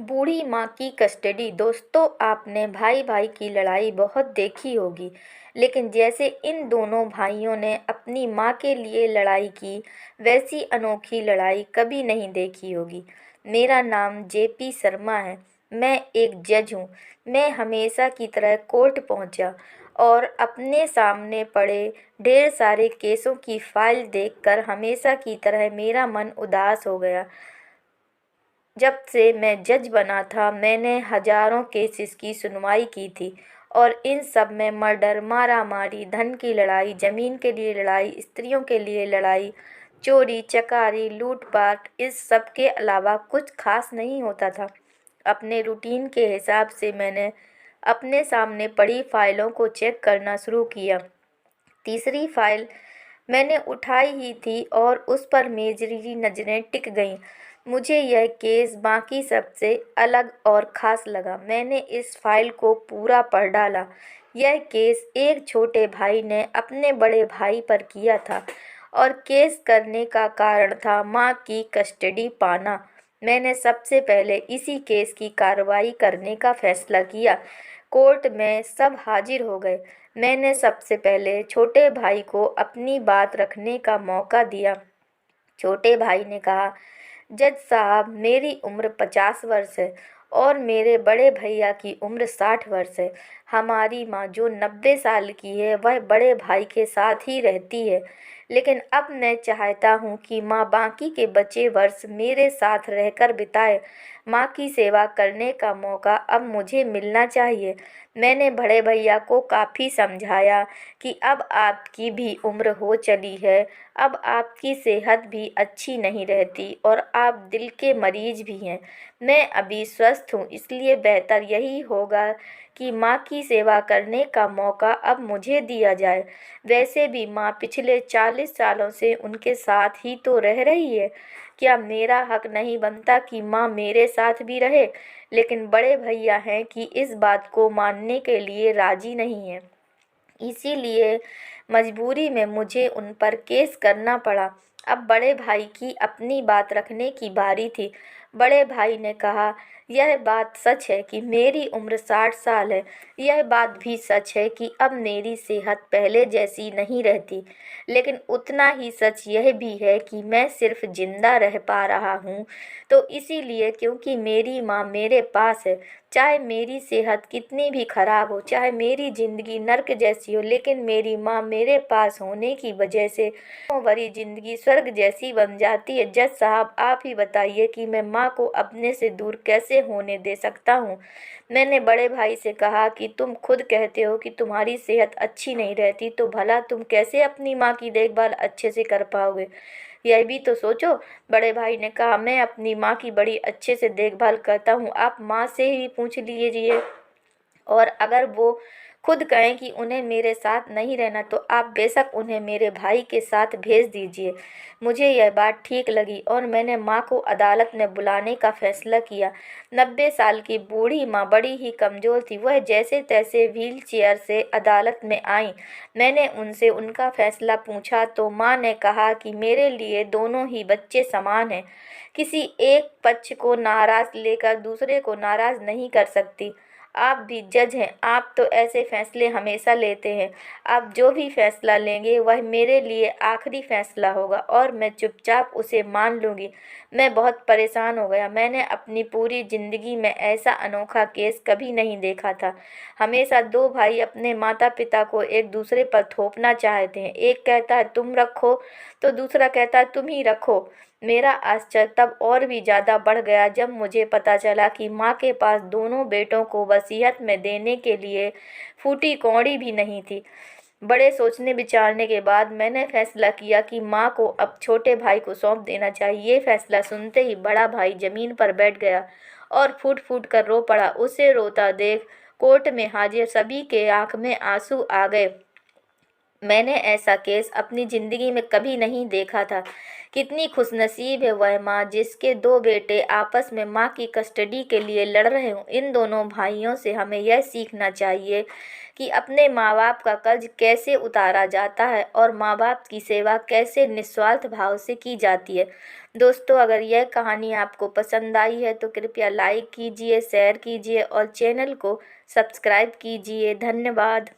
बूढ़ी माँ की कस्टडी। दोस्तों, आपने भाई भाई की लड़ाई बहुत देखी होगी, लेकिन जैसे इन दोनों भाइयों ने अपनी माँ के लिए लड़ाई की, वैसी अनोखी लड़ाई कभी नहीं देखी होगी। मेरा नाम जेपी शर्मा है। मैं एक जज हूँ। मैं हमेशा की तरह कोर्ट पहुँचा और अपने सामने पड़े ढेर सारे केसों की फाइल देखकर हमेशा की तरह मेरा मन उदास हो गया। जब से मैं जज बना था, मैंने हजारों केसेस की सुनवाई की थी और इन सब में मर्डर, मारामारी, धन की लड़ाई, ज़मीन के लिए लड़ाई, स्त्रियों के लिए लड़ाई, चोरी चकारी, लूटपाट, इस सब के अलावा कुछ खास नहीं होता था। अपने रूटीन के हिसाब से मैंने अपने सामने पड़ी फाइलों को चेक करना शुरू किया। तीसरी फाइल मैंने उठाई ही थी और उस पर मेरी नज़रें टिक गईं। मुझे यह केस बाकी सबसे अलग और ख़ास लगा। मैंने इस फाइल को पूरा पढ़ डाला। यह केस एक छोटे भाई ने अपने बड़े भाई पर किया था और केस करने का कारण था माँ की कस्टडी पाना। मैंने सबसे पहले इसी केस की कार्रवाई करने का फैसला किया। कोर्ट में सब हाजिर हो गए। मैंने सबसे पहले छोटे भाई को अपनी बात रखने का मौका दिया। छोटे भाई ने कहा, जज साहब, मेरी उम्र 50 वर्ष है और मेरे बड़े भैया की उम्र 60 वर्ष है। हमारी माँ जो 90 साल की है, वह बड़े भाई के साथ ही रहती है, लेकिन अब मैं चाहता हूँ कि माँ बाकी के बचे वर्ष मेरे साथ रहकर बिताए। माँ की सेवा करने का मौका अब मुझे मिलना चाहिए। मैंने बड़े भैया को काफ़ी समझाया कि अब आपकी भी उम्र हो चली है, अब आपकी सेहत भी अच्छी नहीं रहती और आप दिल के मरीज भी हैं। मैं अभी स्वस्थ हूँ, इसलिए बेहतर यही होगा कि माँ की सेवा करने का मौका अब मुझे दिया जाए। वैसे भी माँ पिछले 40 सालों से उनके साथ ही तो रह रही है। क्या मेरा हक नहीं बनता कि माँ मेरे साथ भी रहे? लेकिन बड़े भैया हैं कि इस बात को मानने के लिए राजी नहीं हैं। इसीलिए मजबूरी में मुझे उन पर केस करना पड़ा। अब बड़े भाई की अपनी बात रखने की बारी थी। बड़े भाई ने कहा, यह बात सच है कि मेरी उम्र 60 साल है। यह बात भी सच है कि अब मेरी सेहत पहले जैसी नहीं रहती, लेकिन उतना ही सच यह भी है कि मैं सिर्फ जिंदा रह पा रहा हूँ तो इसीलिए क्योंकि मेरी माँ मेरे पास है। चाहे मेरी सेहत कितनी भी खराब हो, चाहे मेरी ज़िंदगी नर्क जैसी हो, लेकिन मेरी माँ मेरे पास होने की वजह से भरी ज़िंदगी स्वर्ग जैसी बन जाती है। जज साहब, आप ही बताइए कि मैं माँ को अपने से दूर कैसे होने दे सकता हूँ। मैंने बड़े भाई से कहा कि तुम खुद कहते हो कि तुम्हारी सेहत अच्छी नहीं रहती, तो भला तुम कैसे अपनी माँ की देखभाल अच्छे से कर पाओगे? यह भी तो सोचो। बड़े भाई ने कहा, मैं अपनी माँ की बड़ी अच्छे से देखभाल करता हूँ, आप माँ से ही पूछ लीजिए। और अगर वो खुद कहें कि उन्हें मेरे साथ नहीं रहना, तो आप बेशक उन्हें मेरे भाई के साथ भेज दीजिए। मुझे यह बात ठीक लगी और मैंने माँ को अदालत में बुलाने का फैसला किया। 90 साल की बूढ़ी माँ बड़ी ही कमज़ोर थी। वह जैसे तैसे व्हील चेयर से अदालत में आई। मैंने उनसे उनका फैसला पूछा तो माँ ने कहा कि मेरे लिए दोनों ही बच्चे समान हैं। किसी एक पक्ष को नाराज़ लेकर दूसरे को नाराज़ नहीं कर सकती। आप भी जज हैं, आप तो ऐसे फैसले हमेशा लेते हैं। आप जो भी फैसला लेंगे वह मेरे लिए आखिरी फैसला होगा और मैं चुपचाप उसे मान लूँगी। मैं बहुत परेशान हो गया। मैंने अपनी पूरी ज़िंदगी में ऐसा अनोखा केस कभी नहीं देखा था। हमेशा दो भाई अपने माता पिता को एक दूसरे पर थोपना चाहते हैं। एक कहता है तुम रखो तो दूसरा कहता है तुम ही रखो। मेरा आश्चर्य तब और भी ज़्यादा बढ़ गया जब मुझे पता चला कि माँ के पास दोनों बेटों को वसीयत में देने के लिए फूटी कौड़ी भी नहीं थी। बड़े सोचने विचारने के बाद मैंने फैसला किया कि माँ को अब छोटे भाई को सौंप देना चाहिए। ये फैसला सुनते ही बड़ा भाई जमीन पर बैठ गया और फूट फूट कर रो पड़ा। उसे रोता देख कोर्ट में हाजिर सभी के आंख में आंसू आ गए। मैंने ऐसा केस अपनी ज़िंदगी में कभी नहीं देखा था। कितनी खुशनसीब है वह माँ जिसके दो बेटे आपस में माँ की कस्टडी के लिए लड़ रहे हों। इन दोनों भाइयों से हमें यह सीखना चाहिए कि अपने माँ बाप का कर्ज कैसे उतारा जाता है और माँ बाप की सेवा कैसे निस्वार्थ भाव से की जाती है। दोस्तों, अगर यह कहानी आपको पसंद आई है तो कृपया लाइक कीजिए, शेयर कीजिए और चैनल को सब्सक्राइब कीजिए। धन्यवाद।